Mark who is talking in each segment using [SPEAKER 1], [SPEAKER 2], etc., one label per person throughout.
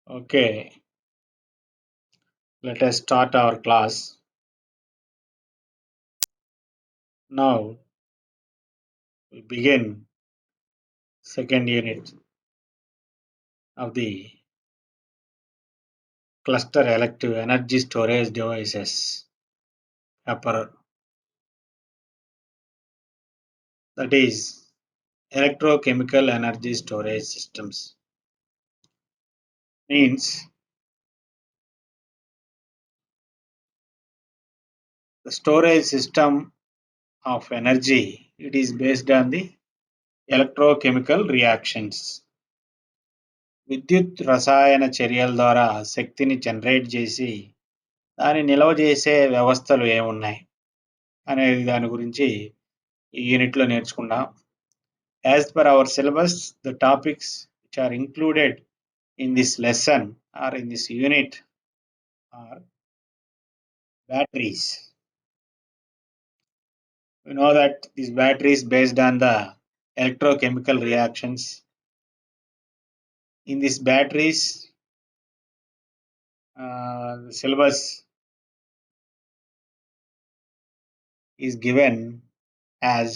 [SPEAKER 1] Okay, let us start our class. Now we begin second unit of the cluster elective energy storage devices paper, that is electrochemical energy storage systems. Means the storage system of energy, it is based on the electrochemical reactions. విద్యుత్ రసాయన చర్యల ద్వారా శక్తిని generate చేసి దాన్ని నిల్వ చేసే వ్యవస్థలు ఏమున్నాయి అనేది దాని గురించి ఈ యూనిట్లో నేర్చుకుందాం. As per hour syllabus, the topics which are included in this lesson or in this unit are batteries. We know that these batteries based on the electrochemical reactions. In these batteries, the syllabus is given as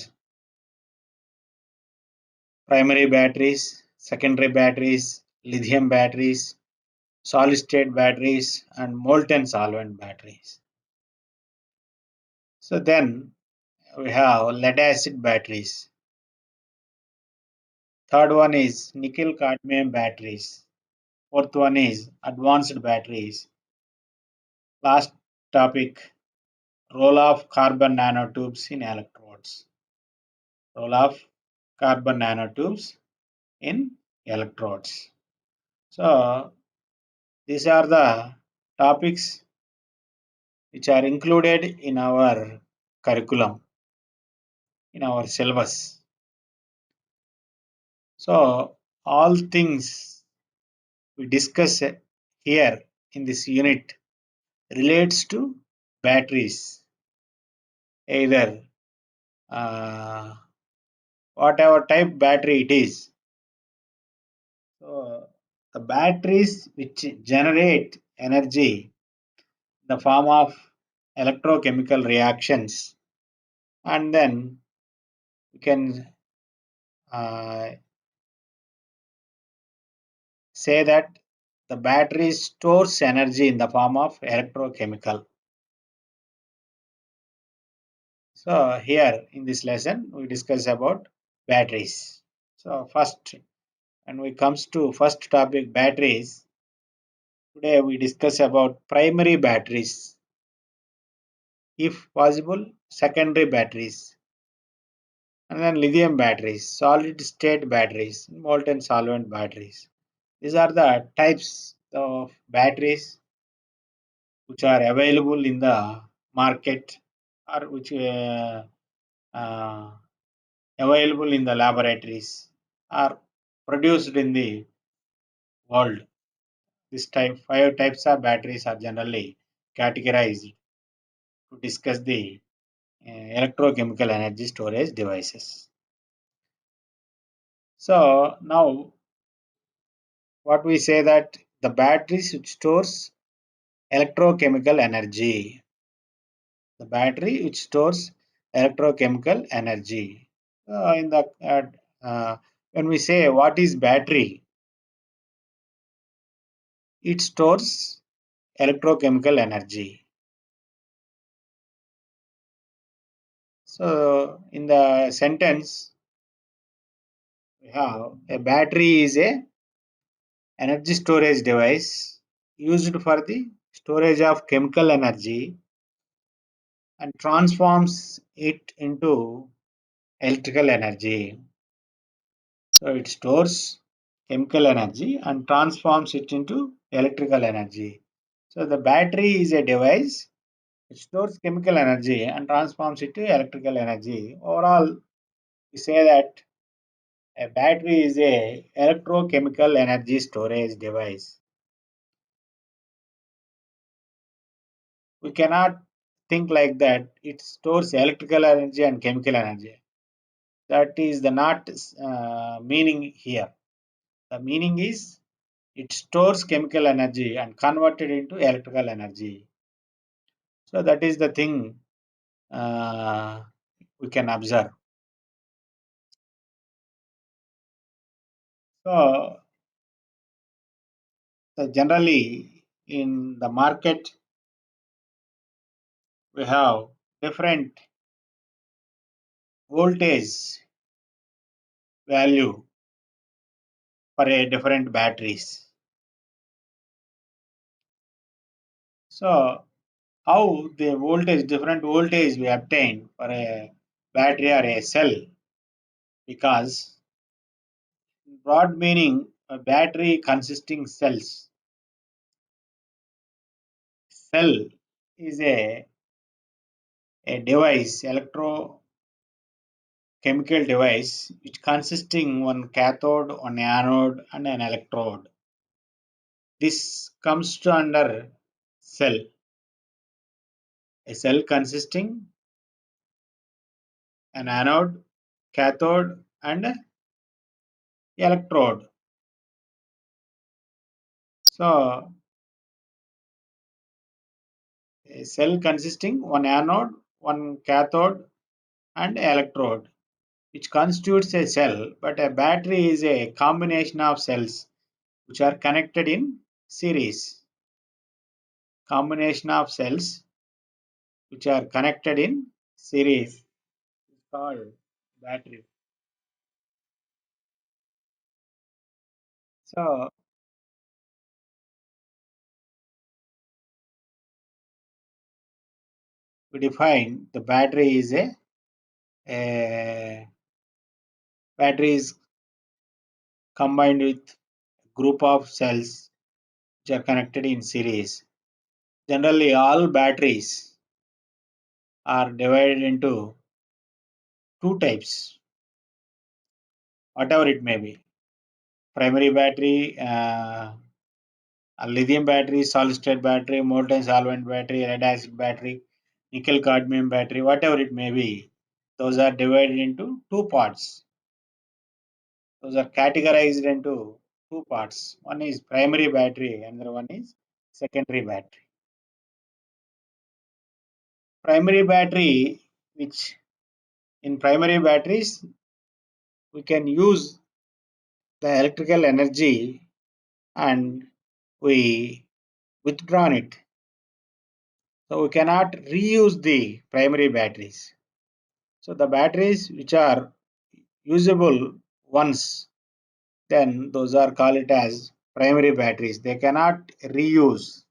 [SPEAKER 1] primary batteries, secondary batteries, lithium batteries, solid state batteries, and molten solvent batteries. So then we have lead acid batteries. Third one is nickel cadmium batteries. Fourth one is advanced batteries. Last topic, role of carbon nanotubes in electrodes. Role of carbon nanotubes in electrodes. So these are the topics which are included in our curriculum, in our syllabus. So all things we discuss here in this unit relates to batteries, either whatever type battery it is. So the batteries which generate energy in the form of electrochemical reactions, and then we can say that the battery stores energy in the form of electrochemical. So here in this lesson we discuss about batteries. So first, when we comes to first topic, batteries, today we discuss about primary batteries, if possible secondary batteries, and then lithium batteries, solid state batteries, molten solvent batteries. These are the types of batteries which are available in the market, or which uh, available in the laboratories, or produced in the world. This type, 5 types of batteries are generally categorized to discuss the electrochemical energy storage devices. So now what we say that the batteries which stores electrochemical energy, the battery which stores electrochemical energy. In the when we say what is battery, it stores electrochemical energy. So in the sentence we have a battery is a energy storage device used for the storage of chemical energy and transforms it into electrical energy. So it stores chemical energy and transforms it into electrical energy. So the battery is a device which stores chemical energy and transforms it to electrical energy. Overall, we say that a battery is a electrochemical energy storage device. We cannot think like that it stores electrical energy and chemical energy. That is the not meaning here. The meaning is it stores chemical energy and convert it into electrical energy. So that is the thing uh, we can observe. So generally in the market we have different voltage value for a different batteries. So how the voltage, different voltage we obtain for a battery or a cell, because broad meaning a battery consisting cells. Cell is a device, electrochemical device, which consisting one cathode, one anode, and an electrode. This comes to under cell. A cell consisting an anode, cathode, and electrode. So a cell consisting one anode, one cathode, and electrode, which constitutes a cell, but a battery is a combination of cells which are connected in series. Combination of cells which are connected in series is called battery. So we define the battery is a battery is combined with group of cells which are connected in series. Generally, all batteries are divided into two types, whatever it may be. Primary battery, a lithium battery, solid state battery, molten solvent battery, lead acid battery, nickel cadmium battery, whatever it may be. Those are divided into two parts. Those are categorized into two parts. One is primary battery, another one is secondary battery. Primary battery, which in primary batteries we can use the electrical energy and we withdrawn it. So we cannot reuse the primary batteries. So the batteries which are usable once, then those are called it as primary batteries. They cannot reuse.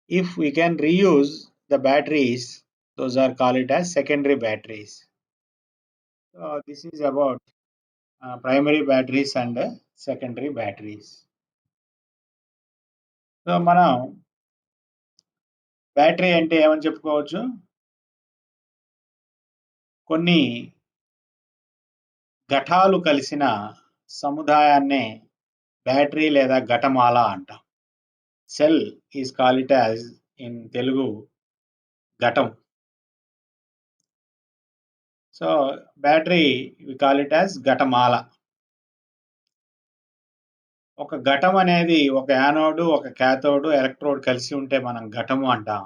[SPEAKER 1] If we can reuse the batteries, those are called it as secondary batteries. So this is about primary batteries and secondary batteries. So మనం battery అంటే ఏమని చెప్పుకోవచ్చు? కొన్ని ఘటాలు కలిసిన సముదాయాన్నే battery లేదా ఘటమాల అంటాం. Cell is call it as in Telugu ఘటం. So battery we call it as ఘటమాల. ఒక ఘటం అనేది ఒక యానోడు, ఒక క్యాథోడు, ఎలక్ట్రోడ్ కలిసి ఉంటే మనం ఘటము అంటాం.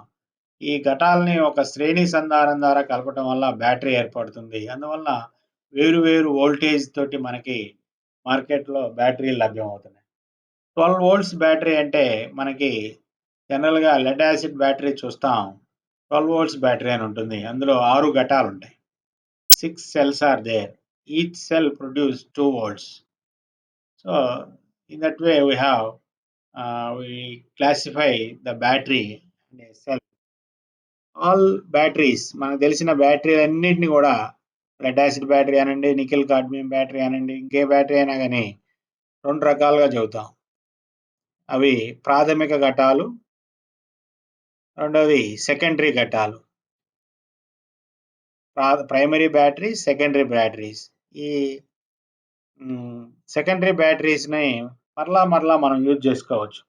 [SPEAKER 1] ఈ ఘటాలని ఒక శ్రేణి సంధానం ద్వారా కలపటం వల్ల బ్యాటరీ ఏర్పడుతుంది. అందువల్ల వేరు వేరు వోల్టేజ్ తోటి మనకి మార్కెట్‌లో బ్యాటరీలు లభ్యమవుతున్నాయి. 12 వోల్ట్స్ బ్యాటరీ అంటే మనకి జనరల్‌గా లెడ్ యాసిడ్ బ్యాటరీ చూస్తాం. 12 వోల్ట్స్ బ్యాటరీ అని ఉంటుంది. అందులో 6 ఘటాలుంటాయి. 6 cells are there. Each cell produce 2 volts. So in that way we classify the battery in a cell. All batteries మనకు తెలిసిన బ్యాటరీలన్నిటిని కూడా లెడ్ యాసిడ్ బ్యాటరీ అనండి, నికెల్ కాడ్మియం బ్యాటరీ అనండి, ఇంకే బ్యాటరీ అయినా కానీ 2 రకాలుగా చెబుతాం. అవి ప్రాథమిక ఘటాలు, రెండోది సెకండరీ ఘటాలు. Primary batteries, secondary batteries. ఈ సెకండరీ బ్యాటరీస్‌ని మరలా మనం యూజ్ చేసుకోవచ్చు.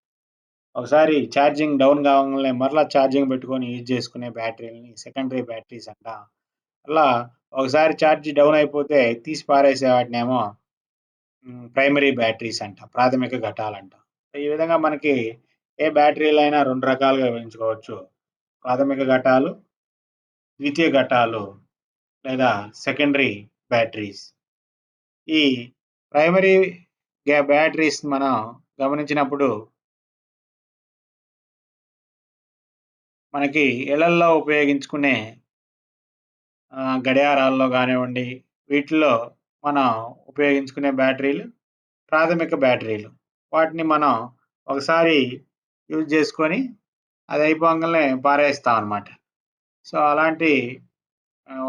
[SPEAKER 1] ఒకసారి ఛార్జింగ్ డౌన్ కావంగానే మరలా ఛార్జింగ్ పెట్టుకొని యూజ్ చేసుకునే బ్యాటరీలని సెకండరీ బ్యాటరీస్ అంటాం. అలా ఒకసారి ఛార్జ్ డౌన్ అయిపోతే తీసి పారేసే వాటినేమో ప్రైమరీ బ్యాటరీస్ అంటాం. ప్రాథమిక ఘటాలంటాం. ఈ విధంగా మనకి ఏ బ్యాటరీలైనా 2 రకాలుగా విభజించుకోవచ్చు. ప్రాథమిక ఘటాలు, ద్వితీయ ఘటాలు లేదా సెకండరీ బ్యాటరీస్. ఈ ప్రైమరీ బ్యాటరీస్ మనం గమనించినప్పుడు మనకి ఇళ్లల్లో ఉపయోగించుకునే గడియారాల్లో గానివ్వండి, వీటిల్లో మనం ఉపయోగించుకునే బ్యాటరీలు ప్రాథమిక బ్యాటరీలు. వాటిని మనం ఒకసారి యూజ్ చేసుకొని అది అయిపోంగానే పారేస్తాం అన్నమాట. సో, అలాంటి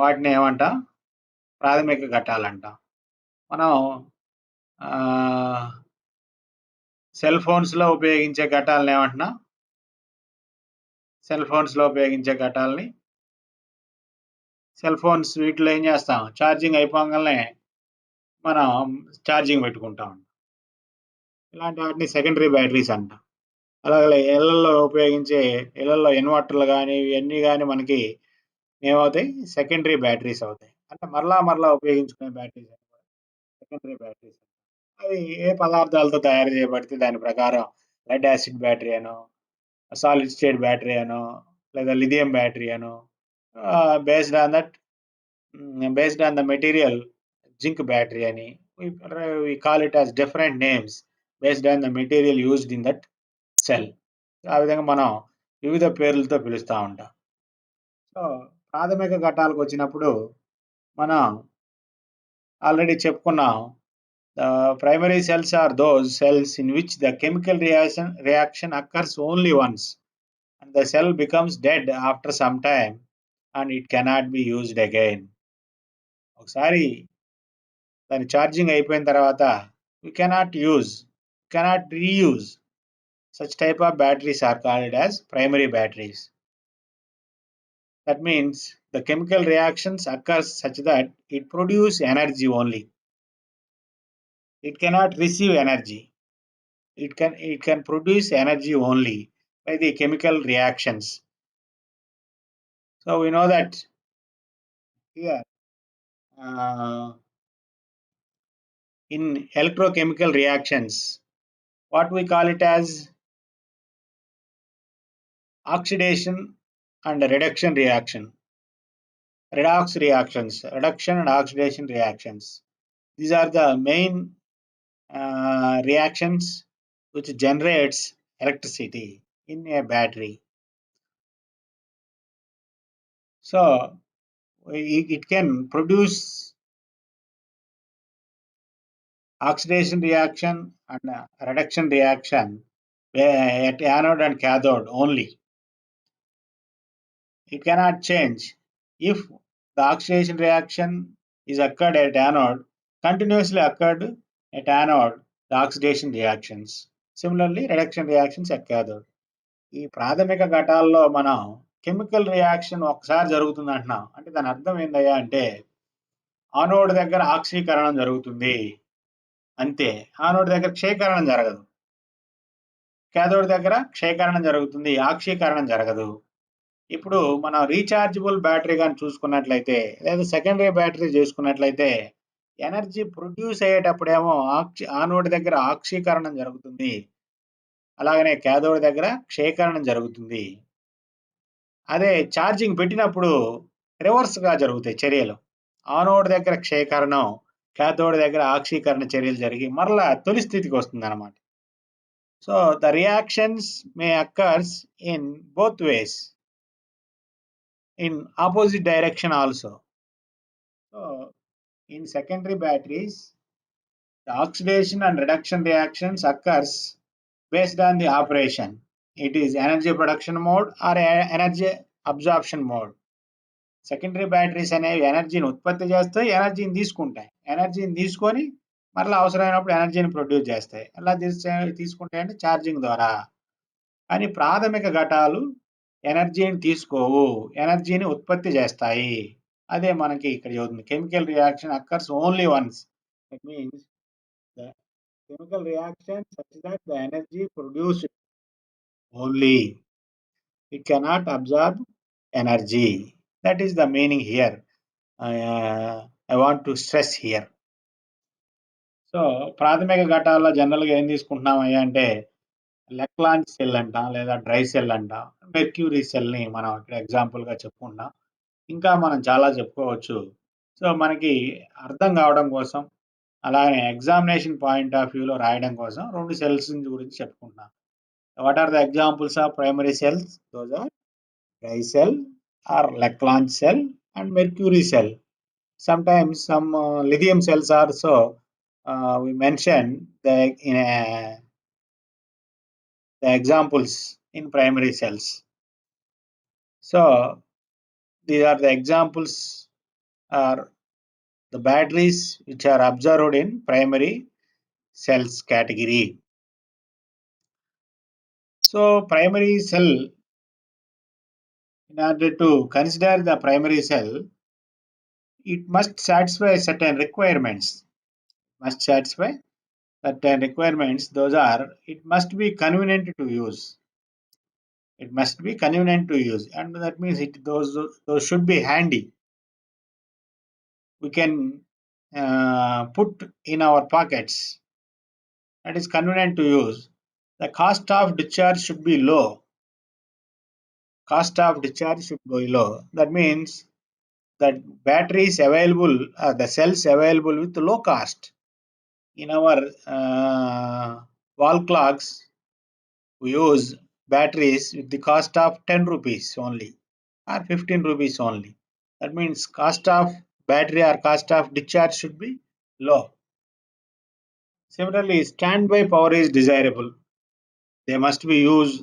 [SPEAKER 1] వాటిని ఏమంటాం? ప్రాథమిక ఘటాలంటాం. మనం సెల్ ఫోన్స్‌లో ఉపయోగించే ఘటాలను ఏమంటున్నాం? సెల్ ఫోన్స్‌లో ఉపయోగించే ఘటాలని సెల్ ఫోన్స్ వీటిలో ఏం చేస్తాం? ఛార్జింగ్ అయిపోంగాల్నే మనం ఛార్జింగ్ పెట్టుకుంటాం. ఇలాంటి వాటిని సెకండరీ బ్యాటరీస్ అంటాం. అలాగే ఇళ్లల్లో ఇన్వర్టర్లు గాని, ఇవన్నీ గాని మనకి ఏమవుతాయి? సెకండరీ బ్యాటరీస్ అవుతాయి. అంటే మరలా ఉపయోగించుకునే బ్యాటరీస్ సెకండరీ బ్యాటరీస్. అవి ఏ పదార్థాలతో తయారు చేయబడితే దాని ప్రకారం లెడ్ యాసిడ్ బ్యాటరీ అనో, సాలిడ్ స్టేట్ బ్యాటరీ అనో, లేదా లిథియం బ్యాటరీ అనో based on that based on the material zinc battery అని we call it as different names based on the material used in that cell. ఆ విధంగా మనం వివిధ పేర్లతో పిలుస్తా ఉంటాం. సో, ప్రాథమిక ఘటాలకు వచ్చినప్పుడు మనం ఆల్రెడీ చెప్పుకున్నాం. Primary cells are those cells in which the chemical reaction occurs only once and the cell becomes dead after some time and it cannot be used again. ఒకసారి దాని ఛార్జింగ్ అయిపోయిన తర్వాత we cannot reuse. Such type of batteries are called as primary batteries. That means the chemical reactions occurs such that it produce energy only. It cannot receive energy. It can produce energy only by the chemical reactions. So we know that here in electrochemical reactions, what we call it as oxidation and reduction reaction. Reduction and oxidation reactions. These are the main reactions which generates electricity in a battery. So it can produce oxidation reaction and reduction reaction at anode and cathode only. It cannot change. If the oxidation reaction is occurred at anode, continuously occurred at anode, the oxidation reactions. Similarly, reduction reactions at cathode. ఈ ప్రాథమిక ఘటాల్లో మనం chemical reaction ఒకసారి జరుగుతుంది అంటున్నాం. అంటే దాని అర్థం ఏందయ్యా అంటే ఆనోడ్ దగ్గర ఆక్సీకరణం జరుగుతుంది అంతే. ఆనోడ్ దగ్గర క్షయకరణం జరగదు. క్యాథోడ్ దగ్గర క్షయకరణం జరుగుతుంది, ఆక్సీకరణం జరగదు. ఇప్పుడు మనం రీచార్జబుల్ బ్యాటరీ కానీ చూసుకున్నట్లయితే లేదా సెకండరీ బ్యాటరీ చేసుకున్నట్లయితే ఎనర్జీ ప్రొడ్యూస్ అయ్యేటప్పుడేమో ఆనోడ్ దగ్గర ఆక్సీకరణం జరుగుతుంది, అలాగనే క్యాథోడ్ దగ్గర క్షయకరణం జరుగుతుంది. అదే ఛార్జింగ్ పెట్టినప్పుడు రివర్స్గా జరుగుతాయి చర్యలు. ఆనోడ్ దగ్గర క్షయకరణం, క్యాథోడ్ దగ్గర ఆక్సీకరణ చర్యలు జరిగి మరలా తొలి స్థితికి వస్తుంది అనమాట. So the reactions May occurs in both ways, in opposite direction also. So in secondary batteries, the oxidation and reduction reactions occurs based on the operation. It is energy production mode or energy absorption mode. Secondary batteries అనేవి ఎనర్జీని ఉత్పత్తి చేస్తాయి, ఎనర్జీని తీసుకుంటాయి. ఎనర్జీని తీసుకొని మరలా అవసరమైనప్పుడు ఎనర్జీని ప్రొడ్యూస్ చేస్తాయి. ఎలా తీసుకుంటాయి అంటే ఛార్జింగ్ ద్వారా. కానీ ప్రాథమిక ఘటాలు ఎనర్జీని తీసుకోవు, ఎనర్జీని ఉత్పత్తి చేస్తాయి. అదే మనకి ఇక్కడ చదువుతుంది. Chemical reaction occurs only once. It means the chemical reaction such that the energy produced only. It cannot absorb energy. That is the meaning here. I want to stress here. So, ప్రాథమిక ఘట్టాల్లో జనరల్‌గా ఏం తీసుకుంటున్నామయ్యా అంటే, లెక్లాంచ్ cell అంట, లేదా dry cell అంట, mercury సెల్‌ని మనం ఇక్కడ ఎగ్జాంపుల్‌గా చెప్పుకుంటున్నాం. ఇంకా మనం చాలా చెప్పుకోవచ్చు. సో, మనకి అర్థం కావడం కోసం, అలాగే ఎగ్జామినేషన్ పాయింట్ ఆఫ్ వ్యూలో రాయడం కోసం 2 సెల్స్ గురించి చెప్పుకుంటున్నాం. What are the examples of primary cells? Those are dry cell or Lagrange cell and mercury cell. Sometimes some lithium cells also we mention the examples in primary cells. So these are the examples are the batteries which are observed in primary cells category. So primary cell, in order to consider the primary cell, it must satisfy certain requirements. Must satisfy certain requirements. Those are, it must be convenient to use. It must be convenient to use, and that means those should be handy. We can put in our pockets. That is convenient to use. The cost of discharge should be low. Cost of discharge should be low. That means that batteries available, the cells available with low cost. In our wall clocks, we use batteries with the cost of 10 rupees only or 15 rupees only. That means cost of battery or cost of discharge should be low. Similarly, standby power is desirable. They must be used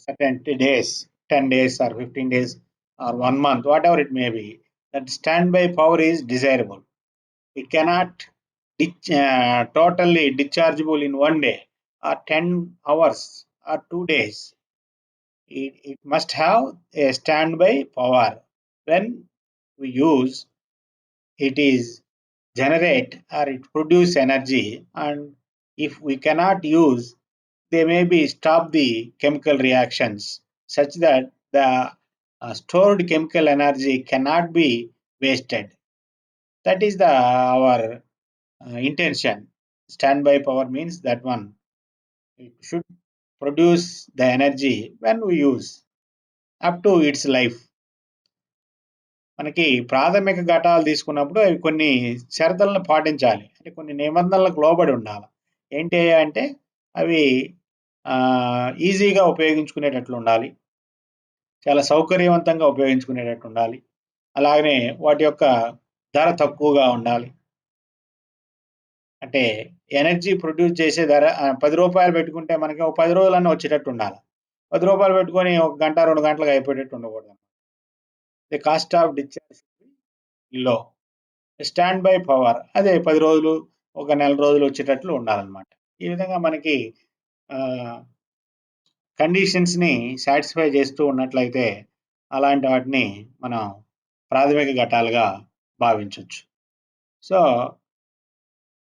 [SPEAKER 1] certain days, 10 days or 15 days or 1 month, whatever it may be. That standby power is desirable. It cannot totally dischargeable in 1 day or 10 hours or 2 days. It must have a standby power. When we use, it is generate or it produce energy, and if we cannot use, they may be stop the chemical reactions such that the stored chemical energy cannot be wasted. That is our intention. Standby power means that one. It should produce the energy when we use up to its life. మనకి ప్రాథమిక ఘటాలు తీసుకున్నప్పుడు అవి కొన్ని షరతులను పాటించాలి. అంటే కొన్ని నిబంధనలకు లోబడి ఉండాలి. ఏంటి అంటే అవి ఈజీగా ఉపయోగించుకునేటట్లు ఉండాలి. చాలా సౌకర్యవంతంగా ఉపయోగించుకునేటట్టు ఉండాలి. అలాగనే వాటి యొక్క ధర తక్కువగా ఉండాలి. అంటే ఎనర్జీ ప్రొడ్యూస్ చేసే ధర రూ. 10 పెట్టుకుంటే మనకి ఒక 10 రోజులన్నా వచ్చేటట్టు ఉండాలి. రూ. 10 పెట్టుకొని ఒక గంట, 2 గంటలకు అయిపోయేటట్టు ఉండకూడదు. ది కాస్ట్ ఆఫ్ డిశ్చార్జ్ లో స్టాండ్ బై పవర్ అదే 10 రోజులు, ఒక నెల రోజులు వచ్చేటట్లు ఉండాలన్నమాట. ఈ విధంగా మనకి కండిషన్స్ని సాటిస్ఫై చేస్తూ ఉన్నట్లయితే అలాంటి వాటిని మనం ప్రాథమిక ఘటాలుగా భావించవచ్చు. So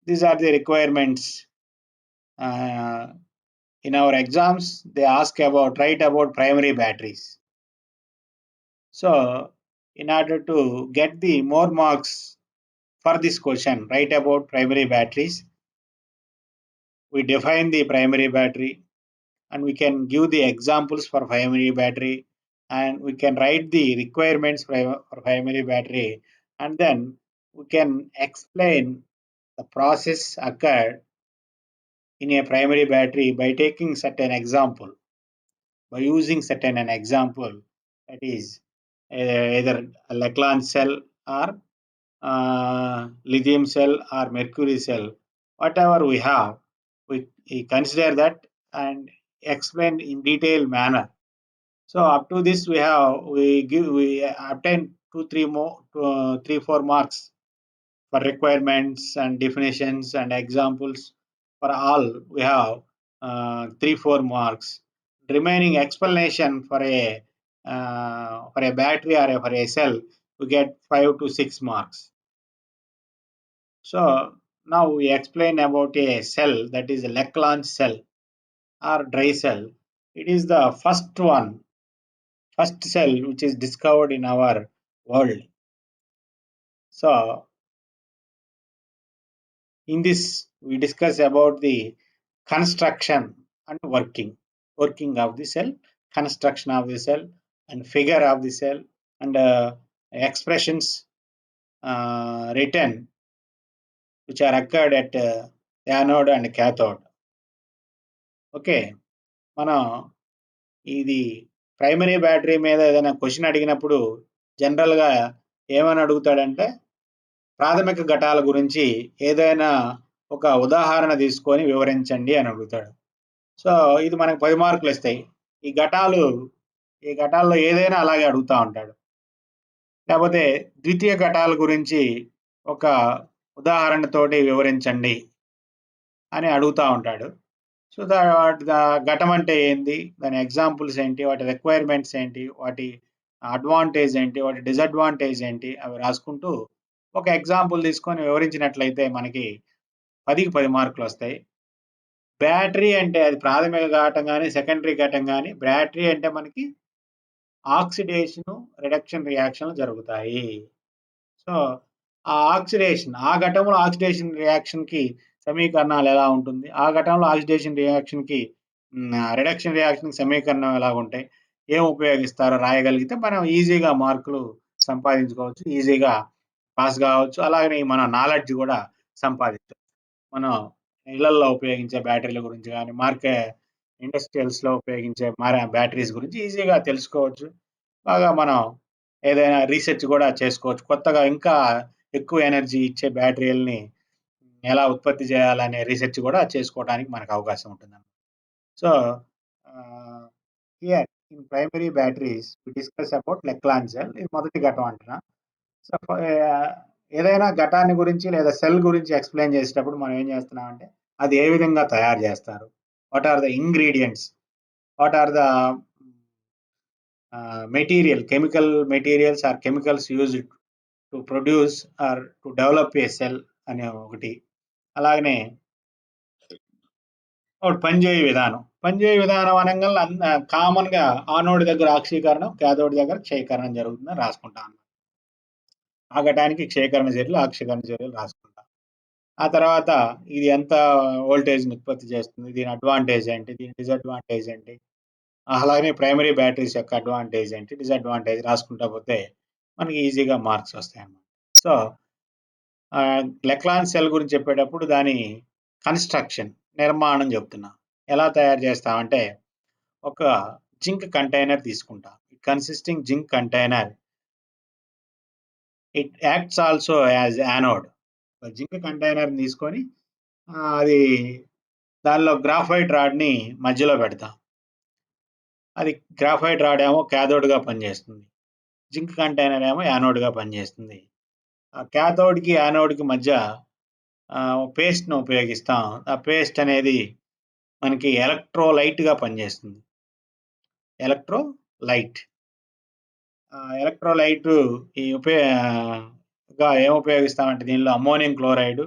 [SPEAKER 1] these are the requirements. In our exams they ask about write about primary batteries. So in order to get the more marks for this question, write about primary batteries, we define the primary battery and we can give the examples for primary battery, and we can write the requirements for primary battery, and then we can explain the process occurred in a primary battery by taking certain example, by using certain an example, that is either a Lagrange cell or lithium cell or mercury cell, whatever we have, we consider that and explain in detailed manner. So up to this we obtain 3 4 marks for requirements and definitions and examples. For all we have 3 4 marks. Remaining explanation for a battery or for a cell, we get 5 to 6 marks. So now we explain about a cell, that is a Lagrange cell or dry cell. It is the first cell which is discovered in our world. So In this, we discuss about the construction and working of the cell, construction of the cell, and figure of the cell, and expressions written which are occurred at anode and cathode. Okay, మనం ఇది primary battery మీద ఏదైనా question అడిగినప్పుడు జనరల్గా ఏమని అడుగుతాడంటే ప్రాథమిక ఘటాల గురించి ఏదైనా ఒక ఉదాహరణ తీసుకొని వివరించండి అని అడుగుతాడు. సో ఇది మనకు 10 మార్కులు ఇస్తాయి. ఈ ఘటాల్లో ఏదైనా అలాగే అడుగుతూ ఉంటాడు. లేకపోతే ద్వితీయ ఘటాల గురించి ఒక ఉదాహరణతోటి వివరించండి అని అడుగుతూ ఉంటాడు. సో ఘటం అంటే ఏంటి, దాని ఎగ్జాంపుల్స్ ఏంటి, వాటి రిక్వైర్మెంట్స్ ఏంటి, వాటి అడ్వాంటేజ్ ఏంటి, వాటి డిసడ్వాంటేజ్ ఏంటి అవి రాసుకుంటూ ఒక ఎగ్జాంపుల్ తీసుకొని వివరించినట్లయితే మనకి 10కి 10 మార్కులు వస్తాయి. బ్యాటరీ అంటే అది ప్రాథమిక ఘటం కానీ సెకండరీ ఘటం కానీ, బ్యాటరీ అంటే మనకి ఆక్సిడేషన్ రిడక్షన్ రియాక్షన్లు జరుగుతాయి. సో ఆ ఆక్సిడేషన్, ఆ ఘటంలో ఆక్సిడేషన్ రియాక్షన్కి సమీకరణాలు ఎలా ఉంటుంది, ఆ ఘటంలో ఆక్సిడేషన్ రియాక్షన్కి రిడక్షన్ రియాక్షన్ సమీకరణం ఎలా ఉంటాయి, ఏం ఉపయోగిస్తారో రాయగలిగితే మనం ఈజీగా మార్కులు సంపాదించుకోవచ్చు, ఈజీగా పాస్ కావచ్చు. అలాగనే మన నాలెడ్జ్ కూడా సంపాదించవచ్చు. మనం ఇళ్లల్లో ఉపయోగించే బ్యాటరీల గురించి కానీ ఇండస్ట్రియల్స్లో ఉపయోగించే బ్యాటరీస్ గురించి ఈజీగా తెలుసుకోవచ్చు. బాగా మనం ఏదైనా రీసెర్చ్ కూడా చేసుకోవచ్చు. కొత్తగా ఇంకా ఎక్కువ ఎనర్జీ ఇచ్చే బ్యాటరీలని ఎలా ఉత్పత్తి చేయాలనే రీసెర్చ్ కూడా చేసుకోవడానికి మనకు అవకాశం ఉంటుంది. So here in primary batteries we discuss about Leclanche cell. ఇది మొదటి ఘటం అంటున్నా. సో ఏదైనా ఘటాన్ని గురించి లేదా సెల్ గురించి ఎక్స్ప్లెయిన్ చేసేటప్పుడు మనం ఏం చేస్తున్నామంటే అది ఏ విధంగా తయారు చేస్తారు, what are the ingredients, what are the chemical materials or chemicals used to produce or to develop a cell అనే ఒకటి. అలాగనే పనిచేయ విధానం అనగా కామన్గా ఆనోడ్ దగ్గర ఆక్సీకరణం, క్యాథోడ్ దగ్గర క్షయకరణం జరుగుతుందని రాసుకుంటాను. ఆ ఘటానికి క్షయకరణ చర్యలు, ఆక్సీకరణ చర్యలు రాసుకుంటాం. ఆ తర్వాత ఇది ఎంత వోల్టేజ్ని ఉత్పత్తి చేస్తుంది, దీని అడ్వాంటేజ్ ఏంటి, దీని డిసడ్వాంటేజ్ ఏంటి, అలాగే ప్రైమరీ బ్యాటరీస్ యొక్క అడ్వాంటేజ్ ఏంటి, డిసడ్వాంటేజ్ రాసుకుంటా పోతే మనకి ఈజీగా మార్క్స్ వస్తాయి అన్నమాట. సో లెక్లాన్ సెల్ గురించి చెప్పేటప్పుడు దాని కన్స్ట్రక్షన్, నిర్మాణం చెప్తున్నా. ఎలా తయారు చేస్తామంటే ఒక జింక్ కంటైనర్ తీసుకుంటాం. Consisting zinc container, it acts also as anode. Zinc container తీసుకొని అది దానిలో గ్రాఫైట్ రాడ్ని మధ్యలో పెడతాం. అది గ్రాఫైట్ రాడ్ ఏమో క్యాథోడ్గా పనిచేస్తుంది, జింక్ కంటైనర్ ఏమో యానోడ్గా పనిచేస్తుంది. ఆ క్యాథోడ్కి యానోడ్కి మధ్య పేస్ట్ను ఉపయోగిస్తాం. ఆ పేస్ట్ అనేది మనకి ఎలక్ట్రోలైట్గా పనిచేస్తుంది. ఎలక్ట్రోలైట్ ఏం ఉపయోగిస్తామంటే దీనిలో ammonium chloride,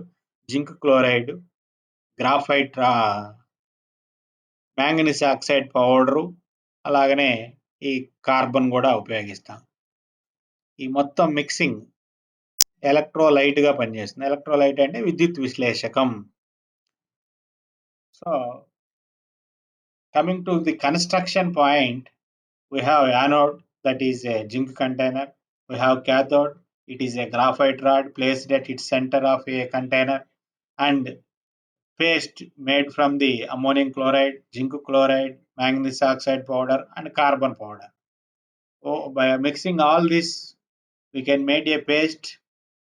[SPEAKER 1] zinc chloride, graphite, manganese oxide powder, అలాగనే ఈ కార్బన్ కూడా ఉపయోగిస్తాం. ఈ మొత్తం మిక్సింగ్ ఎలక్ట్రోలైట్గా పనిచేస్తుంది. ఎలక్ట్రోలైట్ అంటే విద్యుత్ విశ్లేషకం. So coming to the construction point, we have anode, that is a zinc container. We have cathode, it is a graphite rod placed at its center of a container, and paste made from the ammonium chloride, zinc chloride, manganese oxide powder, and carbon powder. So by mixing all this, we can make a paste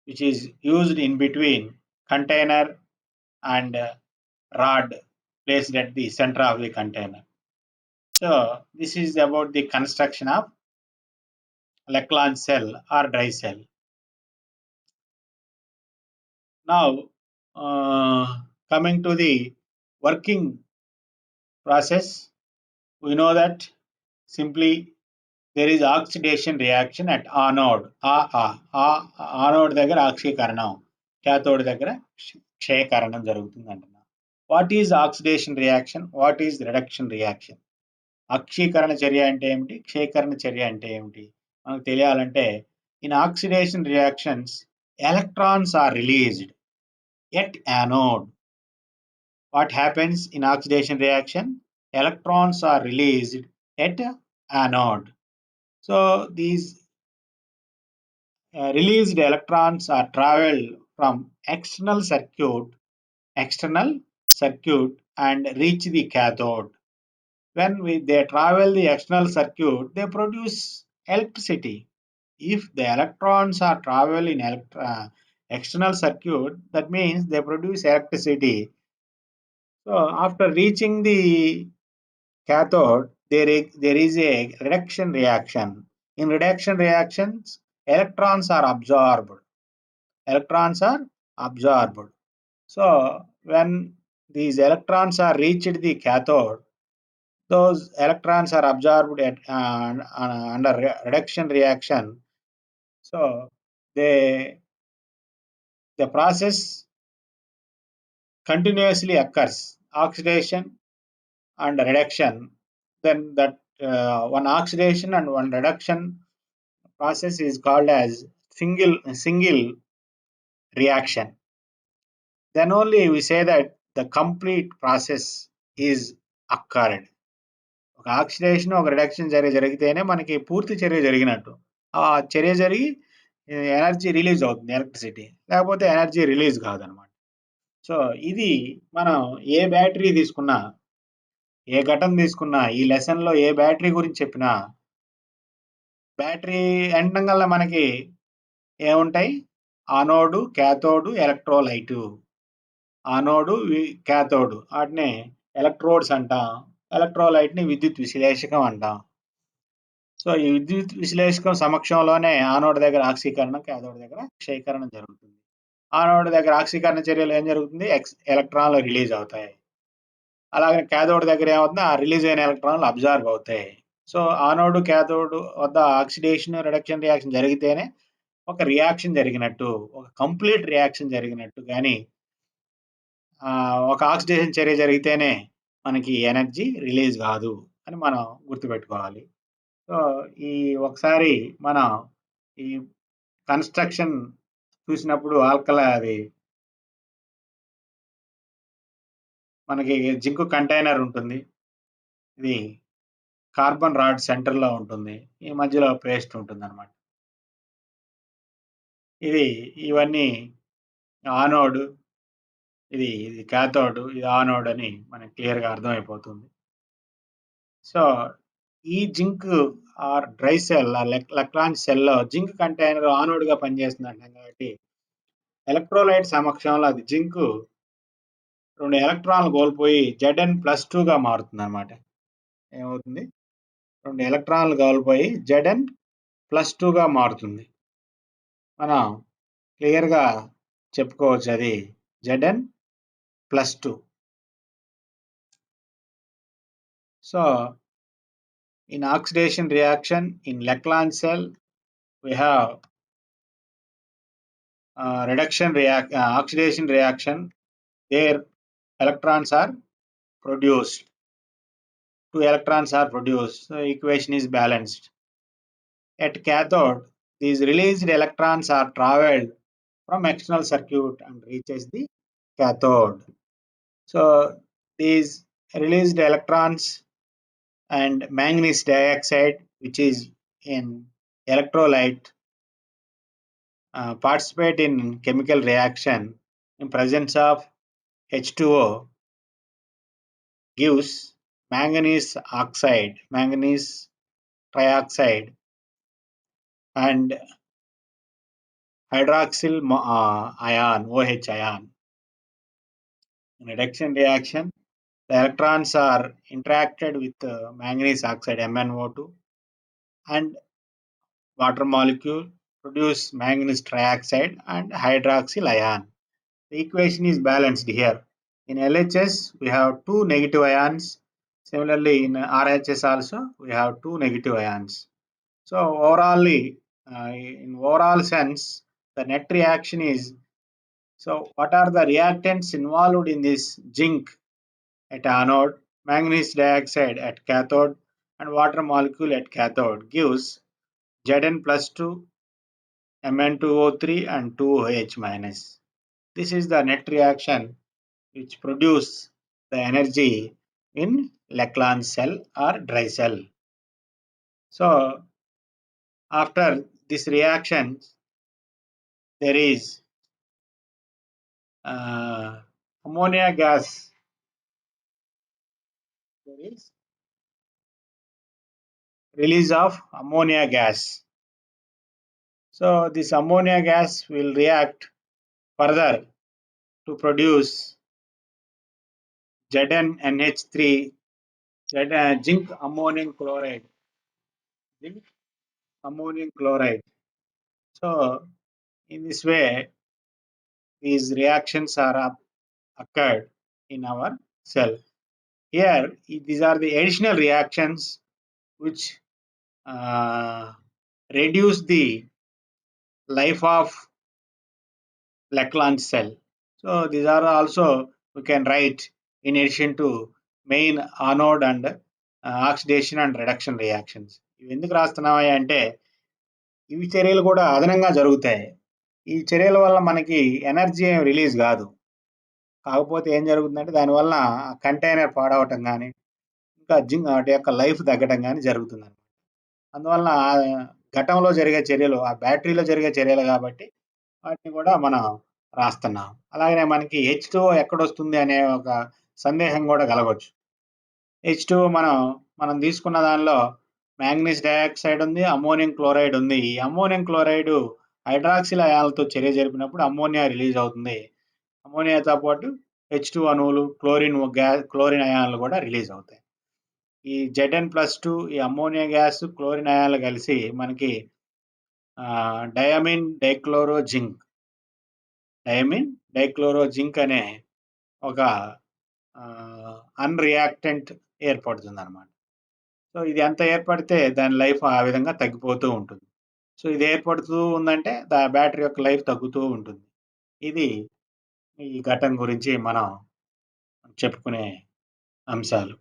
[SPEAKER 1] which is used in between container and rod placed at the center of the container. So this is about the construction of Lachlan cell or dry cell. Now coming to the working process, we know that simply there is oxidation reaction at anode. Anode దగ్గర ఆక్సీకరణం, cathode దగ్గర క్షయకరణం జరుగుతుంది అంటున్నా. What is oxidation reaction, what is reduction reaction? ఆక్సీకరణ చర్య అంటే ఏమిటి, క్షయకరణ చర్య అంటే ఏమిటి మనకు తెలియాలంటే, in oxidation reactions electrons are released. at anode. What happens in oxidation reaction? Electrons are released at anode. So these released electrons are traveled from external circuit and reach the cathode. When they travel the external circuit, they produce electricity. If the electrons are travel in external circuit, that means they produce electricity. So after reaching the cathode, there is a reduction reaction. In reduction reactions, electrons are absorbed. Electrons are absorbed. So when these electrons are reached the cathode, those electrons are absorbed under reduction reaction. So they the process continuously occurs, oxidation and reduction. Then that one oxidation and one reduction process is called as single reaction. Then only we say that the complete process is occurred. ఒక oxidation ఒక reduction జరిగితేనే మనకి పూర్తి చర్య జరిగినట్టు. ఆ చర్య జరిగి ఎనర్జీ రిలీజ్ అవుతుంది, ఎలక్ట్రిసిటీ. లేకపోతే ఎనర్జీ రిలీజ్ కాదనమాట. సో ఇది మనం ఏ బ్యాటరీ తీసుకున్నా, ఏ ఘటన తీసుకున్నా, ఈ లెసన్లో ఏ బ్యాటరీ గురించి చెప్పినా, బ్యాటరీ ఎండంగల్లా మనకి ఏముంటాయి? ఆనోడు, క్యాథోడు, ఎలక్ట్రోలైటు. ఆనోడు, క్యాథోడు వాటిని ఎలక్ట్రోడ్స్ అంటాం. ఎలక్ట్రోలైట్ని విద్యుత్ విశ్లేషకం అంటాం. సో ఈ విద్యుత్ విశ్లేషకం సమక్షంలోనే ఆనోడ్ దగ్గర ఆక్సీకరణం, క్యాథోడ్ దగ్గర క్షయీకరణం జరుగుతుంది. ఆనోడ్ దగ్గర ఆక్సీకరణ చర్యలు ఏం జరుగుతుంది? ఎలక్ట్రాన్లు రిలీజ్ అవుతాయి. అలాగే క్యాథోడ్ దగ్గర ఏమవుతుంది? ఆ రిలీజ్ అయిన ఎలక్ట్రాన్లు అబ్జార్బ్ అవుతాయి. సో ఆనోడ్, క్యాథోడ్ వద్ద ఆక్సిడేషన్ రిడక్షన్ రియాక్షన్ జరిగితేనే ఒక రియాక్షన్ జరిగినట్టు, ఒక కంప్లీట్ రియాక్షన్ జరిగినట్టు. కానీ ఒక ఆక్సిడేషన్ చర్య జరిగితేనే మనకి ఎనర్జీ రిలీజ్ కాదు అని మనం గుర్తుపెట్టుకోవాలి. సో ఈ ఒకసారి మనం ఈ కన్స్ట్రక్షన్ చూసినప్పుడు అది మనకి జింక్ కంటైనర్ ఉంటుంది. ఇది కార్బన్ రాడ్ సెంటర్లో ఉంటుంది. ఈ మధ్యలో పేస్ట్ ఉంటుంది అనమాట. ఇవన్నీ ఆనోడ్, ఇది క్యాథోడ్, ఇది ఆనోడ్ అని మనకి క్లియర్గా అర్థమైపోతుంది. సో ఈ zinc or dry cell electronic సెల్లో జింక్ కంటైనర్ ఆనోడ్గా పనిచేస్తుంది అంటాం. కాబట్టి ఎలక్ట్రోలైట్ సమక్షంలో అది జింక్ 2 ఎలక్ట్రాన్లు కోల్పోయి Zn+2గా మారుతుంది అనమాట. ఏమవుతుంది? 2 ఎలక్ట్రాన్లు కోల్పోయి Zn+2గా మారుతుంది. మనం క్లియర్గా చెప్పుకోవచ్చు, అది Zn+2. So in oxidation reaction in Lachlan cell we have oxidation reaction. There electrons are produced. 2 electrons are produced. So equation is balanced. At cathode, these released electrons are traveled from external circuit and reaches the cathode. So these released electrons and manganese dioxide, which is in electrolyte, participate in chemical reaction in presence of H2O, gives manganese oxide, manganese trioxide and hydroxyl ion, OH ion. In reduction reaction, the electrons are interacted with manganese oxide MnO2 and water molecule produce manganese trioxide and hydroxyl ion. The equation is balanced here. In LHS, we have 2 negative ions. Similarly, in RHS also, we have 2 negative ions. So overall, in overall sense, the net reaction is, so what are the reactants involved in this zinc at anode, manganese dioxide at cathode, and water molecule at cathode gives Zn+2, Mn2O3 and 2OH minus. This is the net reaction which produce the energy in Leclanche cell or dry cell. So after this reaction, there is uh, ammonia gas. There is release of ammonia gas. So this ammonia gas will react further to produce ZnNH3, zinc ammonium chloride. Zinc ammonium chloride. So in this way, these reactions are occurred in our cell. Here, these are the additional reactions which reduce the life of Leclanche cell. So these are also we can write in addition to main anode and oxidation and reduction reactions. ఇవి ఎందుకు రాస్తున్నాయి అంటే ఇవి చర్యలు కూడా అదనంగా జరుగుతాయి. ఈ చర్యల వల్ల మనకి ఎనర్జీ రిలీజ్ కాదు. కాకపోతే ఏం జరుగుతుందంటే దానివల్ల కంటైనర్ పాడవటం కానీ ఇంకా వాటి యొక్క లైఫ్ తగ్గడం కానీ జరుగుతుంది. అందువల్ల ఘటంలో జరిగే చర్యలు ఆ బ్యాటరీలో జరిగే చర్యలు కాబట్టి వాటిని కూడా మనం రాస్తున్నాం. అలాగనే మనకి H2O ఎక్కడొస్తుంది అనే ఒక సందేహం కూడా కలగవచ్చు. H2O మనం తీసుకున్న దానిలో మ్యాంగనీస్ డయాక్సైడ్ ఉంది, అమ్మోనియం క్లోరైడ్ ఉంది. ఈ అమ్మోనియం క్లోరైడ్ హైడ్రాక్సిల్ అయాన్లతో చర్య జరిపినప్పుడు అమ్మోనియా రిలీజ్ అవుతుంది. అమ్మోనియాతో పాటు H2 అణువులు, క్లోరిన్ అయాన్లు కూడా రిలీజ్ అవుతాయి. ఈ Zn+2 ఈ అమ్మోనియా గ్యాస్, క్లోరిన్ అయాన్లు కలిసి మనకి డయామిన్ డైక్లోరోజింక్ అనే ఒక అన్రియాక్టెంట్ ఏర్పడుతుంది అనమాట. సో ఇది ఎంత ఏర్పడితే దాని లైఫ్ ఆ విధంగా తగ్గిపోతూ ఉంటుంది. సో ఇది ఏర్పడుతూ ఉందంటే బ్యాటరీ యొక్క లైఫ్ తగ్గుతూ ఉంటుంది. ఇది ఈ ఘటన గురించి మనం చెప్పుకునే అంశాలు.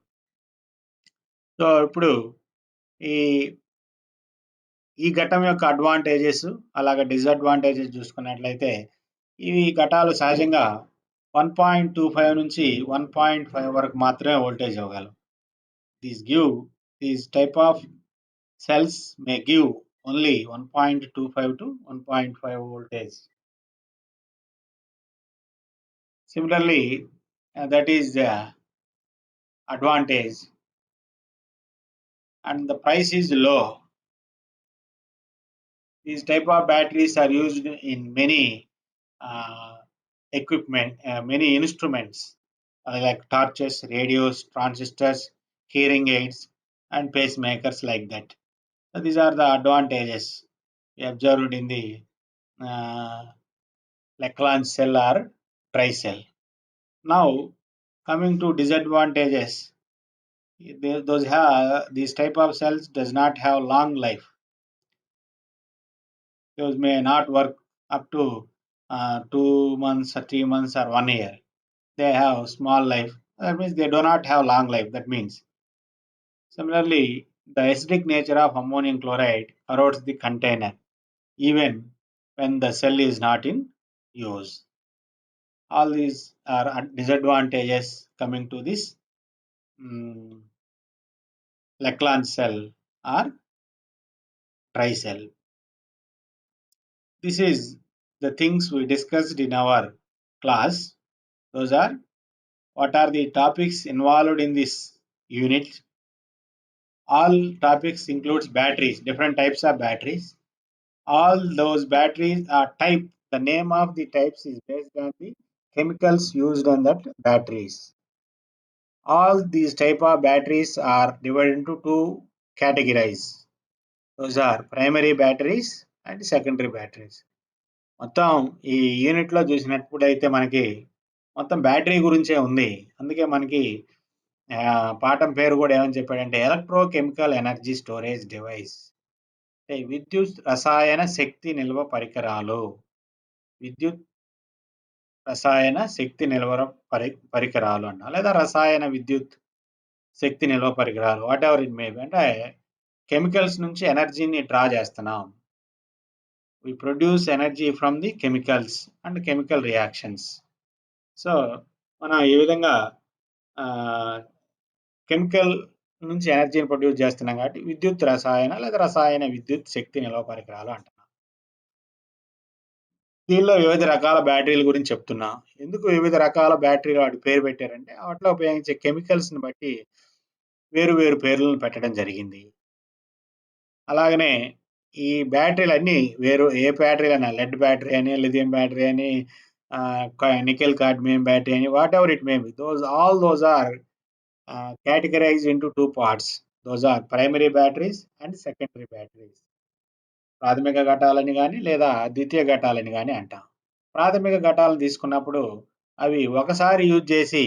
[SPEAKER 1] సో ఇప్పుడు ఈ ఘటన యొక్క అడ్వాంటేజెస్ అలాగే డిసడ్వాంటేజెస్ చూసుకున్నట్లయితే ఇవి ఘటాలు సహజంగా 1.25 నుంచి 1.5 వరకు మాత్రమే voltage ఇవ్వగలవు. These type of cells may give only 1.25 to 1.5 voltage. Similarly, that is the advantage, and the price is low. These type of batteries are used in many many instruments like torches, radios, transistors, hearing aids, and pacemakers like that. So these are the advantages we observed in the Leclanche cell or dry cell. Now, coming to disadvantages, these type of cells does not have long life. Those may not work up to 2 months or 3 months or 1 year. They have small life. That means they do not have long life. That means similarly, the acidic nature of ammonium chloride corrodes the container even when the cell is not in use. All these are disadvantages coming to this Leclanche cell or dry cell. This is the things we discussed in our class. Those are what are the topics involved in this unit. All topics includes batteries, different types of batteries. All those batteries are type. The name of the types is based on the chemicals used on that batteries. All these type of batteries are divided into two categories. Those are primary batteries and secondary batteries. మొత్తం ఈ యూనిట్లో చూసినప్పుడైతే మనకి మొత్తం battery గురించే ఉంది. అందుకే మనకి పాఠం పేరు కూడా ఏమని చెప్పాడంటే ఎలక్ట్రోకెమికల్ ఎనర్జీ స్టోరేజ్ డివైస్. విద్యుత్ రసాయన శక్తి నిల్వ పరికరాలు. విద్యుత్ రసాయన శక్తి నిల్వ పరికరాలు అన్న లేదా రసాయన విద్యుత్ శక్తి నిల్వ పరికరాలు what ever it may be. అంటే కెమికల్స్ నుంచి ఎనర్జీని డ్రా చేస్తున్నాం. we produce energy from the chemicals and chemical reactions. So మనం ఈ విధంగా కెమికల్ నుంచి ఎనర్జీని ప్రొడ్యూస్ చేస్తున్నాం కాబట్టి విద్యుత్ రసాయన లేదా రసాయన విద్యుత్ శక్తి నిల్వ పరికరాలు అంటున్నాం. దీనిలో వివిధ రకాల బ్యాటరీల గురించి చెప్తున్నా. ఎందుకు వివిధ రకాల బ్యాటరీలు వాటి పేరు పెట్టారంటే వాటిలో ఉపయోగించే కెమికల్స్ని బట్టి వేరు వేరు పేర్లను పెట్టడం జరిగింది. అలాగనే ఈ బ్యాటరీలన్నీ వేరు ఏ బ్యాటరీలైనా లెడ్ బ్యాటరీ అని, లిథియం బ్యాటరీ అని, నికెల్ కాడ్మియం బ్యాటరీ అని, what ever it may be, those are categorized into two parts. Those are primary batteries and secondary batteries. ప్రాథమిక ఘటాలని కానీ లేదా ద్వితీయ ఘటాలని కానీ అంటాం. ప్రాథమిక ఘటాలను తీసుకున్నప్పుడు అవి ఒకసారి యూజ్ చేసి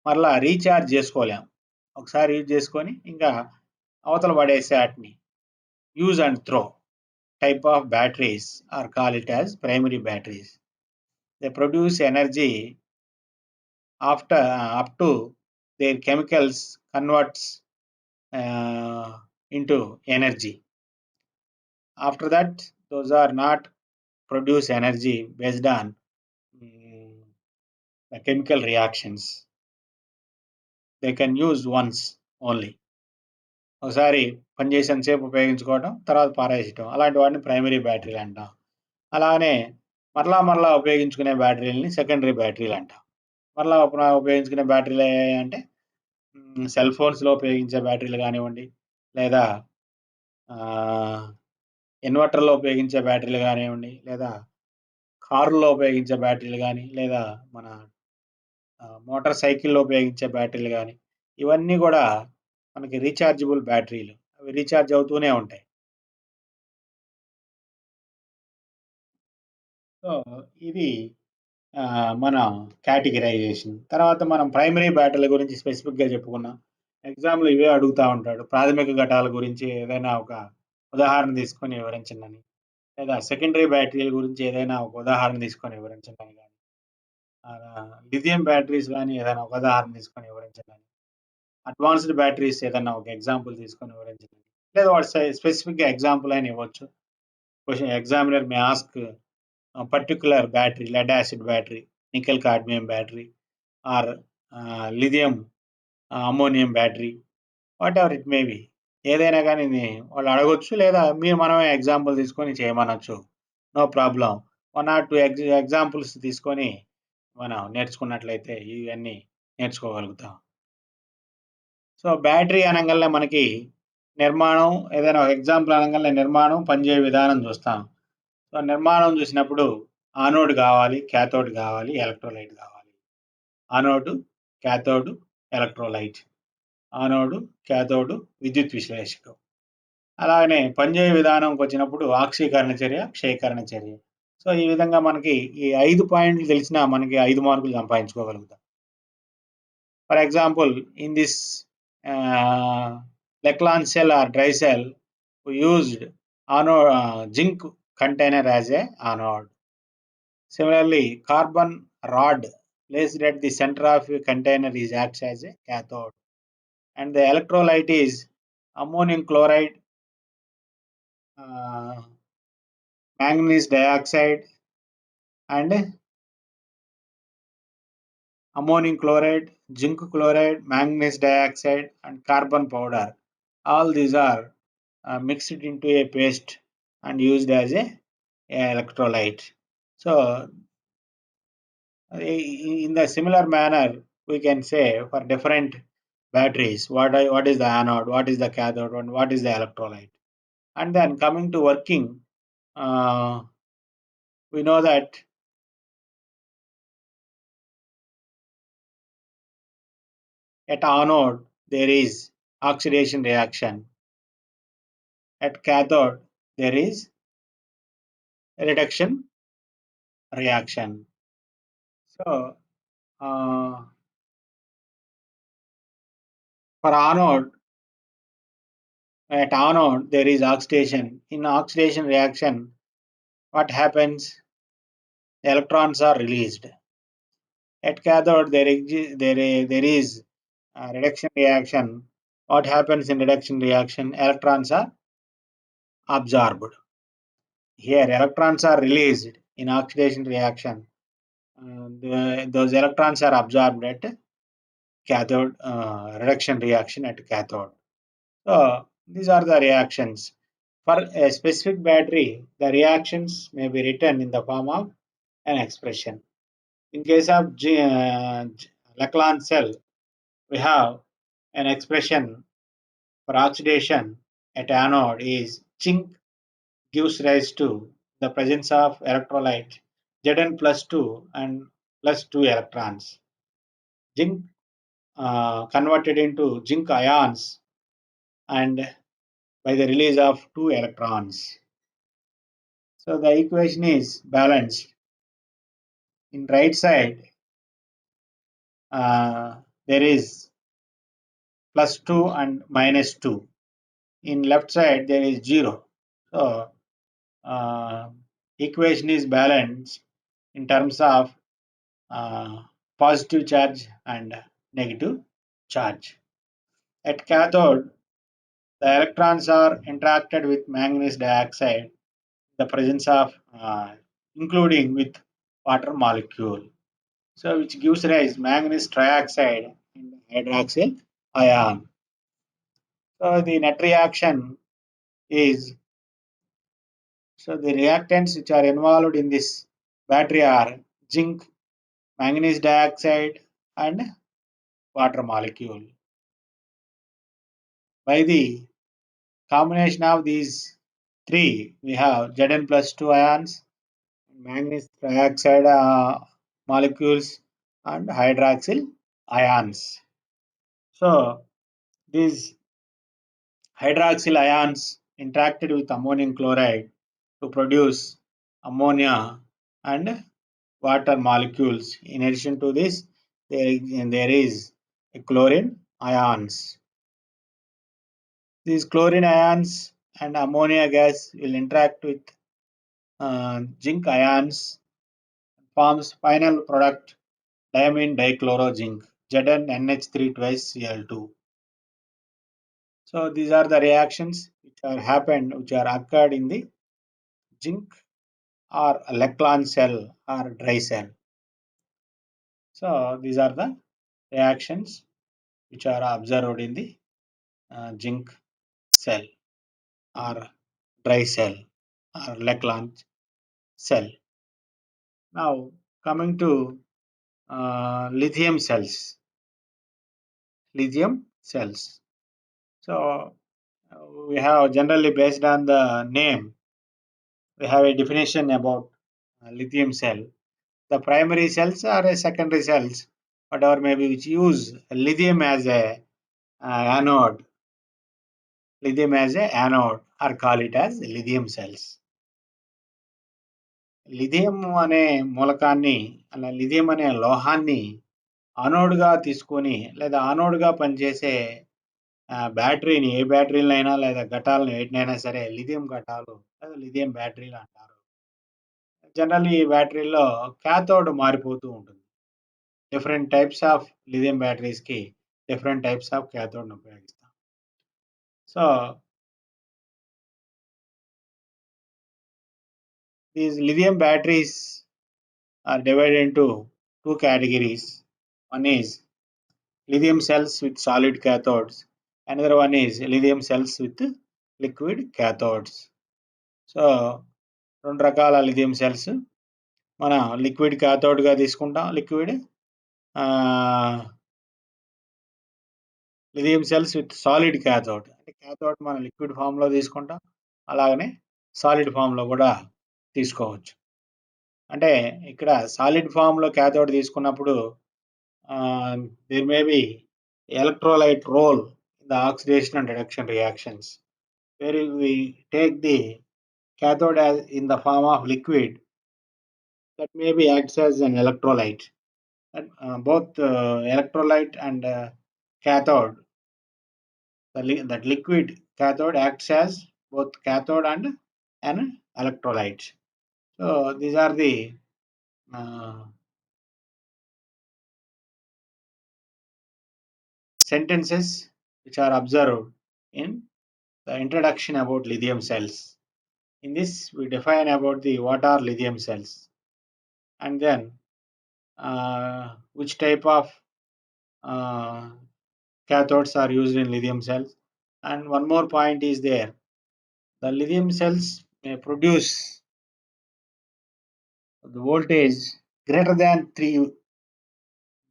[SPEAKER 1] మరలా రీఛార్జ్ చేసుకోలేం. ఒకసారి యూజ్ చేసుకొని ఇంకా అవతల పడేసే వాటిని use and throw type of batteries are call it as primary batteries. They produce energy after up to their chemicals converts into energy. After that, those are not produce energy based on the chemical reactions. They can use once only. ఒకసారి పనిచేసేంత సేపు ఉపయోగించుకోవడం, తర్వాత పారేయటం, అలాంటి వాటిని primary బ్యాటరీలు అంటాం. అలానే మరలా ఉపయోగించుకునే బ్యాటరీలని సెకండరీ బ్యాటరీలు అంటాం. మరలా ఉపయోగించుకునే బ్యాటరీలు అంటే సెల్ ఫోన్స్లో ఉపయోగించే బ్యాటరీలు కానివ్వండి, లేదా ఇన్వర్టర్లో ఉపయోగించే బ్యాటరీలు కానివ్వండి, లేదా కారులో ఉపయోగించే బ్యాటరీలు కానీ, లేదా మన మోటార్ సైకిల్లో ఉపయోగించే బ్యాటరీలు కానీ, ఇవన్నీ కూడా మనకి రీఛార్జబుల్ బ్యాటరీలు. అవి రీఛార్జ్ అవుతూనే ఉంటాయి. సో ఇది మన కేటగిరైజేషన్. తర్వాత మనం ప్రైమరీ బ్యాటరీల గురించి స్పెసిఫిక్గా చెప్పుకున్నాం. ఎగ్జామ్లో ఇవే అడుగుతూ ఉంటాడు. ప్రాథమిక ఘటాల గురించి ఏదైనా ఒక ఉదాహరణ తీసుకొని వివరించండి, లేదా సెకండరీ బ్యాటరీల గురించి ఏదైనా ఒక ఉదాహరణ తీసుకొని వివరించండి కానీ, లిథియం బ్యాటరీస్ కానీ ఏదైనా ఒక ఉదాహరణ తీసుకొని వివరించండి, అడ్వాన్స్డ్ బ్యాటరీస్ ఏదైనా ఒక ఎగ్జాంపుల్ తీసుకొని వివరించండి, లేదా వాడు స్పెసిఫిక్గా ఎగ్జాంపుల్ అయినా ఇవ్వచ్చు. Question examiner may ask particular battery, lead acid battery, nickel cadmium battery, or lithium ammonium battery, whatever it may be. ఏదైనా కానీ వాళ్ళు అడగొచ్చు, లేదా మనమే ఎగ్జాంపుల్ తీసుకొని చేయమనొచ్చు. No problem. 1 or 2 ఎగ్జాంపుల్స్ తీసుకొని మనం నేర్చుకున్నట్లయితే ఇవన్నీ నేర్చుకోగలుగుతాం. సో బ్యాటరీ అనగానే మనకి నిర్మాణం, ఏదైనా ఎగ్జాంపుల్ అనగానే నిర్మాణం, పనిచేయ విధానం చూస్తాం. సో నిర్మాణం చూసినప్పుడు ఆనోడ్ కావాలి, క్యాథోడ్ కావాలి, ఎలక్ట్రోలైట్ కావాలి. ఆనోడు, క్యాథోడు, ఎలక్ట్రోలైట్. ఆనోడు, క్యాథోడు, విద్యుత్ విశ్లేషకం. అలాగనే పనిచేయ విధానంకి వచ్చినప్పుడు ఆక్సీకరణ చర్య, క్షయకరణ చర్య. సో ఈ విధంగా మనకి ఈ 5 పాయింట్లు తెలిసినా మనకి 5 మార్కులు సంపాదించుకోగలుగుతాం. For example, in this Leclan cell or dry cell, we used zinc container as a anode. Similarly, carbon rod placed at the center of a container acts as a cathode. And the electrolyte is ammonium chloride, manganese dioxide, and ammonium chloride, zinc chloride, manganese dioxide, and carbon powder. All these are mixed into a paste and used as a electrolyte. So in the similar manner, we can say for different batteries, what is the anode, what is the cathode, and what is the electrolyte. And then coming to working, we know that at anode there is oxidation reaction, at cathode there is reduction reaction. So for anode, at anode there is oxidation. In oxidation reaction, what happens? Electrons are released. At cathode there is reduction reaction. What happens in reduction reaction? Electrons are absorbed. here electrons are released in oxidation reaction. Those electrons are absorbed at cathode reduction reaction at cathode. So these are the reactions. For a specific battery, the reactions may be written in the form of an expression. In case of Lachlan cell, we have an expression for oxidation at anode is zinc gives rise to the presence of electrolyte Zn plus 2 and plus 2 electrons. Zinc converted into zinc ions and by the release of 2 electrons. So the equation is balanced. In right side, there is plus 2 and minus 2. In left side, there is 0. So uh, equation is balanced in terms of uh, positive charge and negative charge. At cathode, the electrons are interacted with manganese dioxide, the presence of including with water molecule. So which gives rise manganese trioxide and hydroxyl ion. So the net reaction is the reactants which are involved in this battery are zinc, manganese dioxide, and water molecule. By the combination of these three, we have Zn plus 2 ions, manganese trioxide molecules, and hydroxyl ions. So these hydroxyl ions interacted with ammonium chloride to produce ammonia and water molecules. In addition to this, there is a chlorine ions. These chlorine ions and ammonia gas will interact with zinc ions, forms final product diamine dichlorozinc, ZnNH3 twice Cl2. So these are the reactions which are occurred in the zinc or Lachlan cell or dry cell. So these are the reactions which are observed in the zinc cell or dry cell or Lachlan cell. Now coming to lithium cells. Lithium cells. So we have generally based on the name, we have a definition about lithium cell. The primary cells are a secondary cells, whatever maybe which use lithium as a anode. Lithium as a anode or call it as lithium cells. Lithium అనే మూలకాన్ని అలా lithium అనే లోహాన్ని ఆనోడ్గా తీసుకొని లేదా ఆనోడ్గా పనిచేసే బ్యాటరీని ఏ బ్యాటరీలైనా లేదా ఘటాలను వేటినైనా సరే లిథియం ఘటాలు లేదా లిథియం బ్యాటరీలు అంటారు. జనరల్లీ ఈ బ్యాటరీల్లో క్యాథోడ్ మారిపోతూ ఉంటుంది. డిఫరెంట్ టైప్స్ ఆఫ్ లిథియం బ్యాటరీస్కి డిఫరెంట్ టైప్స్ ఆఫ్ క్యాథోడ్ని ఉపయోగిస్తాం. So these lithium batteries are divided into two categories. One is lithium cells with solid cathodes. Another one is lithium cells with liquid cathodes. So రెండు రకాల lithium cells మనం liquid క్యాథోడ్గా తీసుకుంటాం. Lithium cells with solid cathode అంటే cathode మనం liquid ఫామ్లో తీసుకుంటాం, అలాగనే solid ఫామ్లో కూడా తీసుకోవచ్చు. అంటే ఇక్కడ సాలిడ్ ఫామ్లో క్యాథోడ్ తీసుకున్నప్పుడు there may be electrolyte role in the oxidation and reduction reactions, where we take the cathode as in the form of liquid that maybe acts as an electrolyte. And, both electrolyte and cathode, that liquid cathode acts as both cathode and an electrolyte. So these are the sentences which are observed in the introduction about lithium cells. In this, we define about the what are lithium cells, and then which type of uh, cathodes are used in lithium cells. And one more point is there: the lithium cells may produce the voltage greater than 3.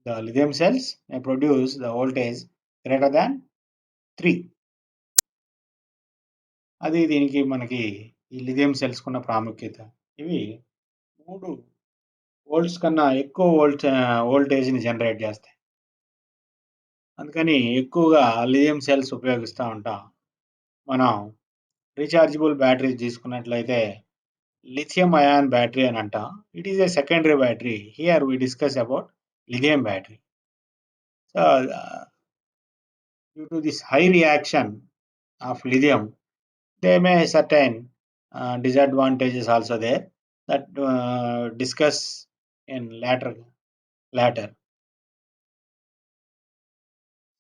[SPEAKER 1] The lithium cells may produce the voltage greater than 3. అది దీనికి మనకి ఈ lithium cells కున్న ప్రాముఖ్యత. ఇవి 3 volts కన్నా ఎక్కువ వోల్టేజ్ని జనరేట్ చేస్తాయి. అందుకని ఎక్కువగా లిథియం సెల్స్ ఉపయోగిస్తూ ఉంటాం. మనం రీఛార్జబుల్ బ్యాటరీస్ తీసుకున్నట్లయితే లిథియం అయాన్ బ్యాటరీ అని అంటాం. It is a secondary battery. Here we discuss about lithium battery. So, due to this high reaction of lithium, there may certain disadvantages also there that discuss in later.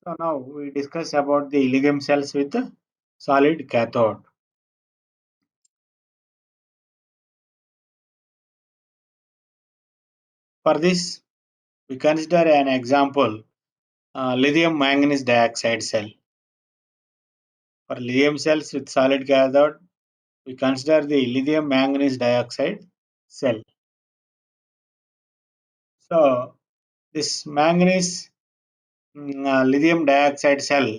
[SPEAKER 1] So now we discuss about the lithium cells with solid cathode. For this, we consider an example lithium manganese dioxide cell. For lithium cells with solid cathode, we consider the lithium manganese dioxide cell. So this manganese lithium dioxide cell,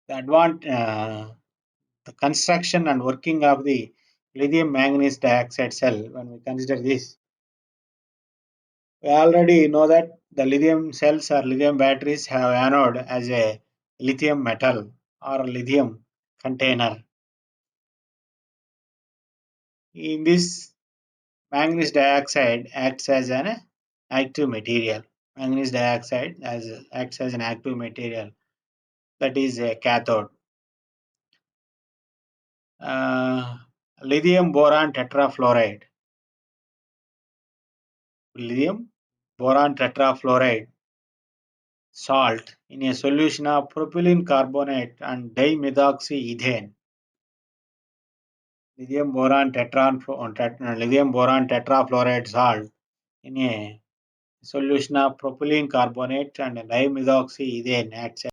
[SPEAKER 1] the construction and working of the lithium manganese dioxide cell, when we consider this, we already know that the lithium cells or lithium batteries have anode as a lithium metal or lithium container. In this, manganese dioxide acts as an active material. Manganese dioxide acts as an active material, that is a cathode. Lithium boron tetrafluoride. Lithium boron tetrafluoride salt in a solution of propylene carbonate and dimethoxyethane. Lithium boron tetrafluoride salt in a solution of propylene carbonate and dimethoxyethane acts